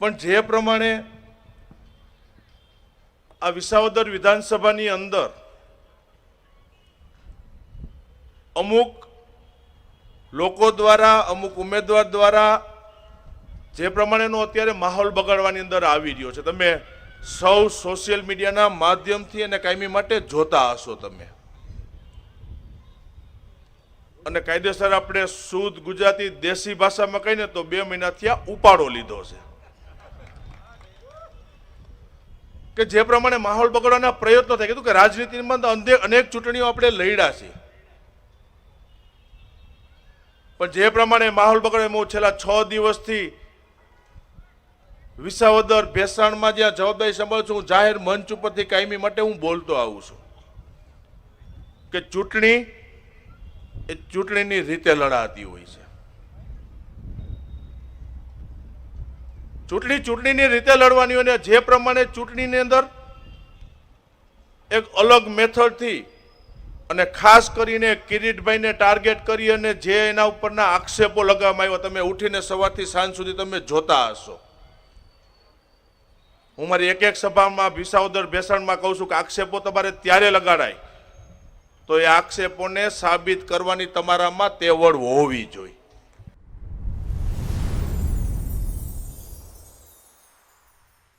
પણ જે પ્રમાણે આ વિસાવદર વિધાનસભાની અંદર અમુક લોકો દ્વારા અમુક ઉમેદવાર દ્વારા જે પ્રમાણેનો અત્યારે માહોલ બગાડવાની અંદર આવી રહ્યો છે, તમે સૌ સોશિયલ મીડિયાના માધ્યમથી અને કાયમી માટે જોતા હશો તમે, અને કાયદેસર આપણે શુદ્ધ ગુજરાતી દેશી ભાષામાં કહીને તો 2 મહિનાથી આ ઉપાડો લીધો છે કે જે પ્રમાણે માહોલ બગાડવાના પ્રયત્નો થાય. કીધું કે રાજનીતિમાં અનેક ચૂંટણીઓ આપણે લડ્યા છે, પણ જે પ્રમાણે માહોલ બગાડે હું છેલ્લા 6 દિવસથી વિસાવદર ભેસાણમાં જ્યાં જવાબદારી સંભાળું છું, જાહેર મંચ ઉપરથી કાયમી માટે હું બોલતો આવું છું કે ચૂંટણી એ ચૂંટણીની રીતે લડાતી હોય છે. ચૂંટણીની રીતે લડવાની હોય, જે પ્રમાણે ચૂંટણીની અંદર એક અલગ મેથડથી અને ખાસ કરીને કિરીટભાઈને ટાર્ગેટ કરી અને જે એના ઉપરના આક્ષેપો લગાવવામાં આવ્યા, તમે ઉઠીને સવારથી સાંજ સુધી તમે જોતા હશો. હું મારી એક સભામાં વિસાવદર ભેસાણમાં કહું છું કે આક્ષેપો તમારે ત્યારે લગાડાય તો એ આક્ષેપોને સાબિત કરવાની તમારામાં તેવડ હોવી જોઈએ.